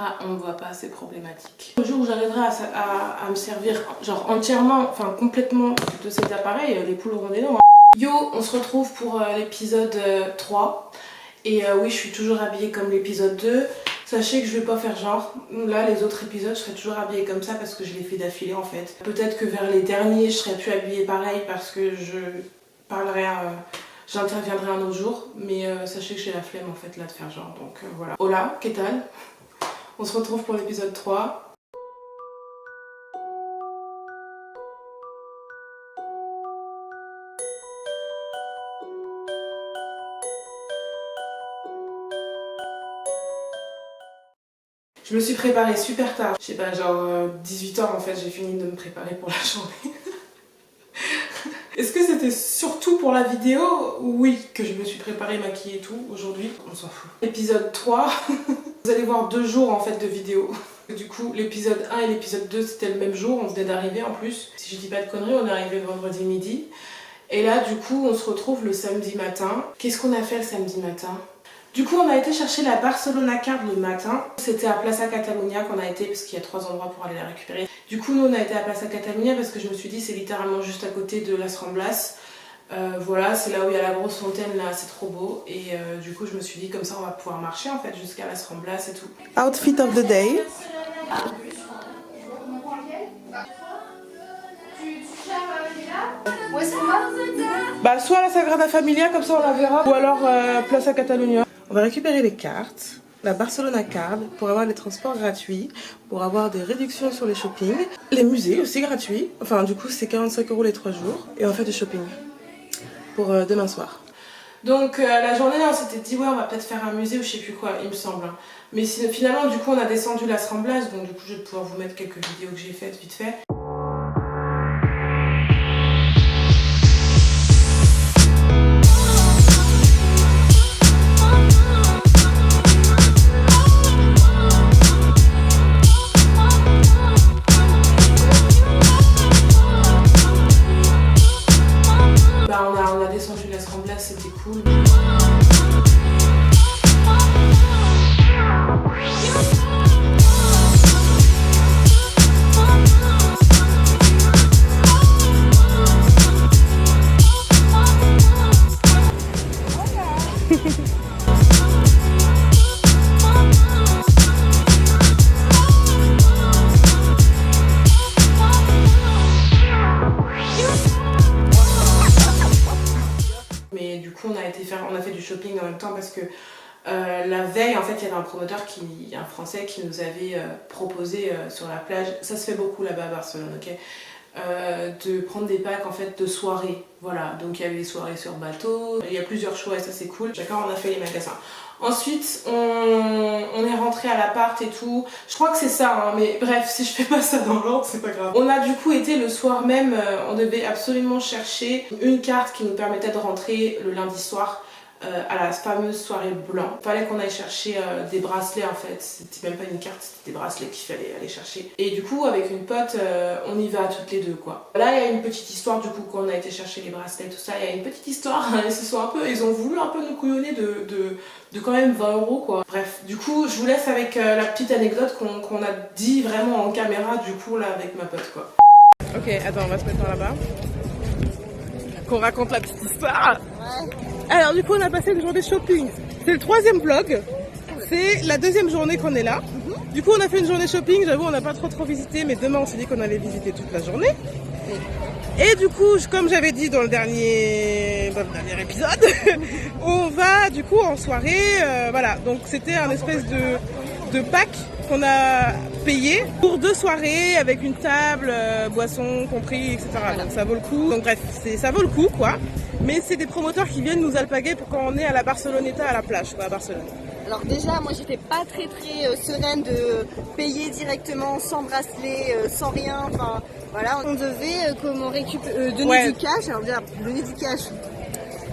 Ah, on ne voit pas, c'est problématique. Le jour où j'arriverai à me servir genre entièrement, enfin complètement de cet appareil, les poules auront des noms. Yo, on se retrouve pour l'épisode 3. Et oui, je suis toujours habillée comme l'épisode 2. Sachez que je vais pas faire genre. Là, les autres épisodes, je serai toujours habillée comme ça parce que je les fais d'affilée en fait. Peut-être que vers les derniers, je serai plus habillée pareil parce que je parlerai, j'interviendrai un autre jour. Mais sachez que j'ai la flemme en fait là de faire genre. Donc voilà. Hola, qu'est-ce que on se retrouve pour l'épisode 3. Je me suis préparée super tard. Je sais pas, genre 18h en fait, j'ai fini de me préparer pour la journée. Est-ce que c'était surtout pour la vidéo? Oui, que je me suis préparée, maquillée et tout aujourd'hui. On s'en fout. Épisode 3, vous allez voir 2 jours en fait de vidéo. Du coup, l'épisode 1 et l'épisode 2 c'était le même jour, on venait d'arriver en plus. Si je dis pas de conneries, on est arrivé le vendredi midi. Et là, du coup, on se retrouve le samedi matin. Qu'est-ce qu'on a fait le samedi matin? Du coup, on a été chercher la Barcelona Card le matin. C'était à Plaça Catalunya qu'on a été parce qu'il y a 3 endroits pour aller la récupérer. Du coup, nous, on a été à Plaça Catalunya parce que je me suis dit c'est littéralement juste à côté de Las Ramblas. Voilà, c'est là où il y a la grosse fontaine, là, c'est trop beau. Et du coup, je me suis dit comme ça, on va pouvoir marcher en fait jusqu'à Las Ramblas et tout. Outfit of the day. Où est-ce qu'on va? Bah, soit la Sagrada Familia, comme ça on la verra, ou alors Plaça Catalunya. On va récupérer les cartes, la Barcelona Card, pour avoir les transports gratuits, pour avoir des réductions sur les shoppings. Les musées aussi gratuits, enfin du coup c'est 45 € les 3 jours, et on fait du shopping pour demain soir. Donc la journée là on s'était dit ouais on va peut-être faire un musée ou je sais plus quoi, il me semble. Mais finalement du coup on a descendu Las Ramblas, donc du coup je vais pouvoir vous mettre quelques vidéos que j'ai faites vite fait. On a descendu Las Ramblas, c'était cool. On a fait du shopping en même temps parce que la veille en fait il y avait un promoteur un français qui nous avait proposé sur la plage, ça se fait beaucoup là-bas à Barcelone, ok, de prendre des packs en fait de soirées, voilà, donc il y avait des soirées sur bateau, il y a plusieurs choix et ça c'est cool. D'accord, on a fait les magasins. Ensuite on est rentré à l'appart et tout, je crois que c'est ça hein, mais bref si je fais pas ça dans l'ordre c'est pas grave. On a du coup été le soir même, on devait absolument chercher une carte qui nous permettait de rentrer le lundi soir à la fameuse soirée blanc. Fallait qu'on aille chercher des bracelets en fait, c'était même pas une carte, c'était des bracelets qu'il fallait aller chercher. Et du coup avec une pote, on y va toutes les deux quoi. Là il y a une petite histoire du coup quand on a été chercher les bracelets tout ça, il y a une petite histoire, ils ont voulu un peu nous couillonner de quand même 20 € quoi. Bref, du coup je vous laisse avec la petite anecdote qu'on a dit vraiment en caméra du coup là avec ma pote quoi. Ok, attends, on va se mettre là-bas. Qu'on raconte la petite histoire. Ouais. Alors du coup on a passé une journée shopping. C'est le 3e vlog. C'est la 2e journée qu'on est là. Du coup on a fait une journée shopping, j'avoue on n'a pas trop visité, mais demain on s'est dit qu'on allait visiter toute la journée. Et du coup, comme j'avais dit dans le dernier épisode, on va du coup en soirée, voilà. Donc c'était un espèce de pack qu'on a payé pour 2 soirées avec une table, boissons compris, etc. Voilà. Donc ça vaut le coup. Donc bref, ça vaut le coup quoi. Mais c'est des promoteurs qui viennent nous alpaguer pour quand on est à la Barceloneta à la plage quoi, à Barcelone. Alors déjà, moi j'étais pas très sereine de payer directement sans bracelet, sans rien. Enfin voilà, on devait donner du cash. Alors déjà, donner du cash,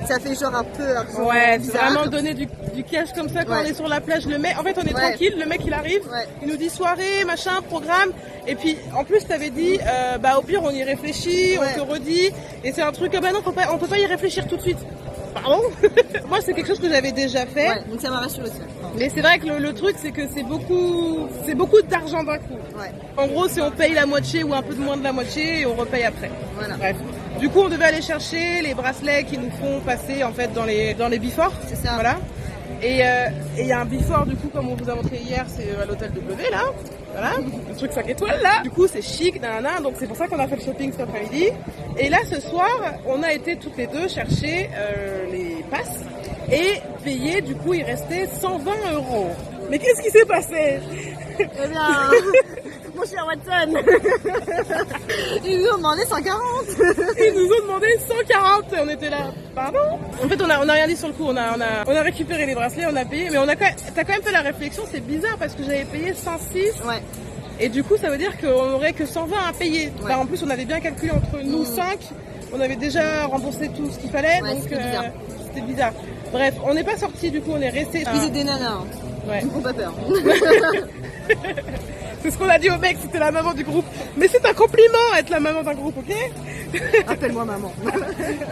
ça fait genre un peu ouais, c'est vraiment donner du cash comme ça quand on est sur la plage. En fait on est tranquille, le mec il arrive, il nous dit soirée, machin, programme. Et puis en plus t'avais dit, bah au pire on y réfléchit, on te redit. Et c'est un truc, bah non, on peut pas y réfléchir tout de suite. Pardon. Moi c'est quelque chose que j'avais déjà fait. Ouais, donc ça m'a rassuré ça. Mais c'est vrai que le truc, c'est que c'est beaucoup d'argent d'un coup. Ouais. En gros, c'est on paye la moitié ou un peu moins de la moitié et on repaye après. Voilà. Bref. Du coup, on devait aller chercher les bracelets qui nous font passer en fait dans les before. C'est ça. Voilà. Et il y a un before, du coup, comme on vous a montré hier, c'est à l'hôtel W là. Voilà, le truc 5 étoiles là. Du coup, c'est chic, nanana, donc c'est pour ça qu'on a fait le shopping cet après-midi. Et là, ce soir, on a été toutes les deux chercher les passes et payer. Du coup, il restait 120 €. Mais qu'est-ce qui s'est passé? Eh bien, mon cher Watson, ils nous ont demandé 140. Ils nous ont demandé 140 et on était là, pardon? En fait, on a rien dit sur le coup, on a récupéré les bracelets, on a payé, mais t'as quand même fait la réflexion, c'est bizarre parce que j'avais payé 106. Ouais. Et du coup, ça veut dire qu'on aurait que 120 à payer. Ouais. Bah, en plus, on avait bien calculé entre nous 5, on avait déjà remboursé tout ce qu'il fallait, Ouais, donc c'était bizarre. bizarre. Bref, on n'est pas sortis, du coup, on est restés. Ils étaient des nanas, hein. Ouais. Ils me font pas peur. C'est ce qu'on a dit au mec, c'était la maman du groupe. Mais c'est un compliment être la maman d'un groupe, ok? Appelle-moi maman.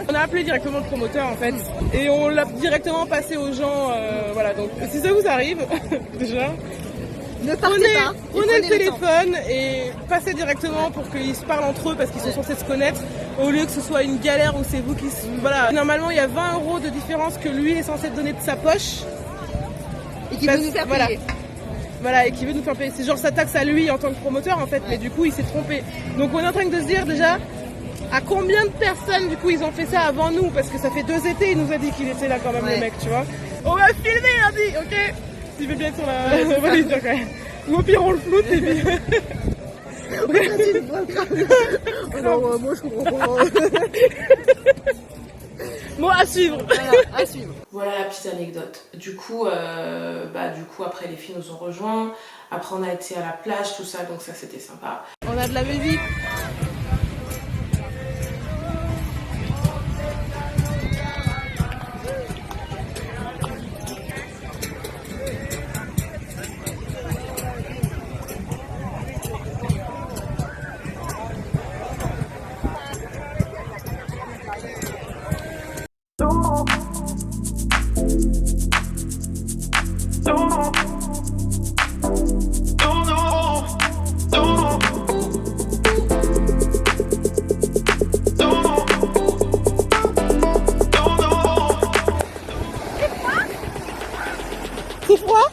On a appelé directement le promoteur en fait et on l'a directement passé aux gens. Voilà, donc si ça vous arrive, déjà, Ne partez pas. prenez le téléphone et passez directement pour qu'ils se parlent entre eux parce qu'ils sont censés se connaître au lieu que ce soit une galère où c'est vous qui. Voilà, normalement il y a 20 € de différence que lui est censé donner de sa poche. Et qui veut nous faire payer. Voilà, et qui veut nous faire payer. C'est genre sa taxe à lui en tant que promoteur en fait, mais du coup il s'est trompé. Donc on est en train de se dire déjà à combien de personnes du coup ils ont fait ça avant nous, parce que ça fait 2 étés il nous a dit qu'il était là quand même le mec, tu vois. On va filmer lundi, ok? S'il veut bien être sur la... on va lui dire quand même. Ou au pire on le floute et puis... Alors, moi je comprends pas. Bon, à suivre. Voilà, à suivre. Voilà la petite anecdote. Du coup, après les filles nous ont rejoints. Après on a été à la plage, tout ça, donc ça c'était sympa. On a de la musique. C'est froid?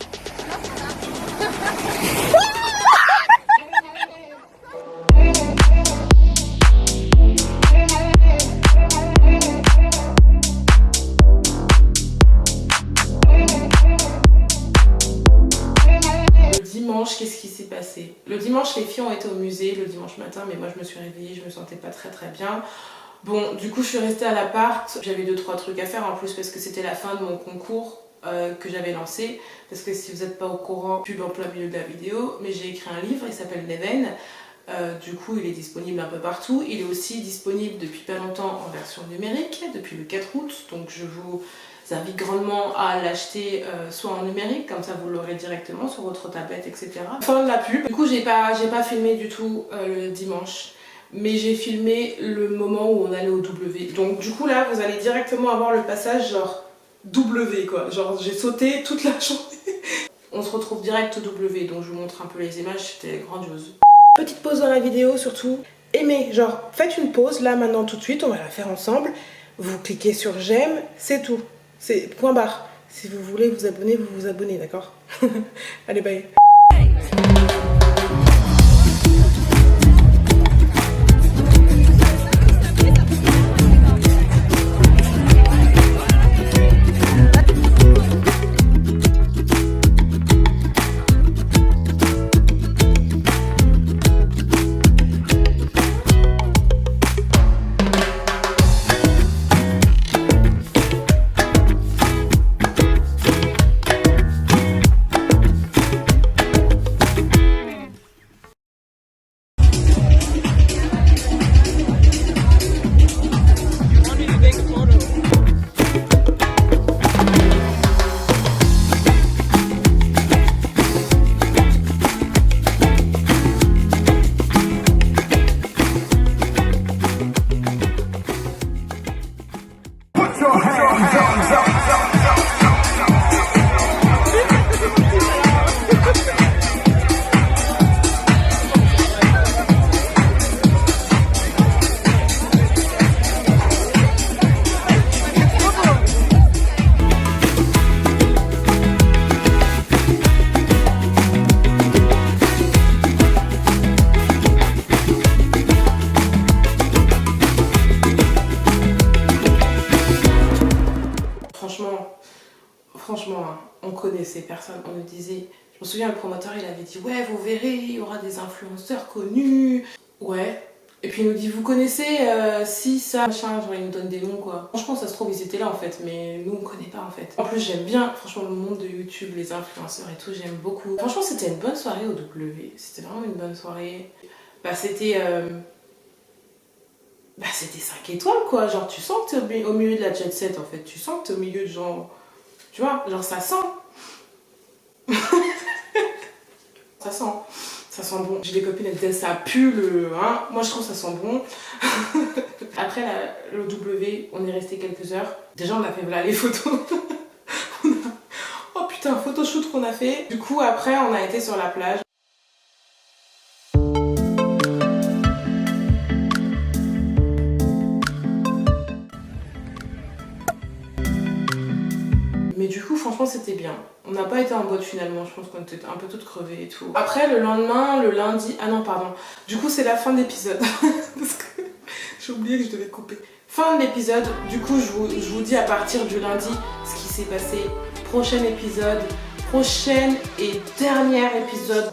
Dimanche, qu'est-ce qui s'est passé? Le dimanche, les filles ont été au musée le dimanche matin, mais moi je me suis réveillée, je me sentais pas très bien. Bon, du coup je suis restée à l'appart, j'avais 2-3 trucs à faire en plus parce que c'était la fin de mon concours que j'avais lancé. Parce que si vous n'êtes pas au courant, pub en plein milieu de la vidéo, mais j'ai écrit un livre, il s'appelle Neven. Du coup il est disponible un peu partout, il est aussi disponible depuis pas longtemps en version numérique, depuis le 4 août, donc je vous invite grandement à l'acheter soit en numérique, comme ça vous l'aurez directement sur votre tablette, etc. Fin de la pub. Du coup j'ai pas filmé du tout le dimanche, mais j'ai filmé le moment où on allait au W. Donc du coup là vous allez directement avoir le passage genre W quoi, genre j'ai sauté toute la journée. On se retrouve direct au W, donc je vous montre un peu les images, c'était grandiose. Petite pause dans la vidéo surtout, aimez, genre faites une pause là maintenant tout de suite, on va la faire ensemble. Vous cliquez sur j'aime, c'est tout, c'est point barre. Si vous voulez vous abonner, vous vous abonnez, d'accord? Allez bye. connaissait personne. On nous disait, je me souviens, le promoteur, il avait dit, ouais, vous verrez, il y aura des influenceurs connus. Ouais. Et puis il nous dit, vous connaissez si, ça, machin, genre il nous donne des noms quoi. Franchement, ça se trouve, ils étaient là en fait, mais nous on connaît pas en fait. En plus, j'aime bien, franchement, le monde de YouTube, les influenceurs et tout, j'aime beaucoup. Franchement, c'était une bonne soirée au W. C'était vraiment une bonne soirée. Bah, c'était 5 étoiles quoi. Genre, tu sens que t'es au milieu de la jet set en fait. Tu sens que t'es au milieu de genre. Tu vois, genre ça sent. Ça sent. Ça sent bon. J'ai des copines, elles disent ça pue le. Hein. Moi je trouve ça sent bon. Après le W, on est resté quelques heures. Déjà on a fait voilà les photos. Oh putain, photoshoot qu'on a fait. Du coup après on a été sur la plage. Mais du coup, franchement, c'était bien. On n'a pas été en boîte finalement, je pense qu'on était un peu toutes crevées et tout. Après, le lendemain, le lundi... Ah non, pardon. Du coup, c'est la fin de l'épisode. Parce que j'ai oublié que je devais couper. Fin de l'épisode. Du coup, je vous dis à partir du lundi ce qui s'est passé. Prochain épisode. Prochain et dernier épisode.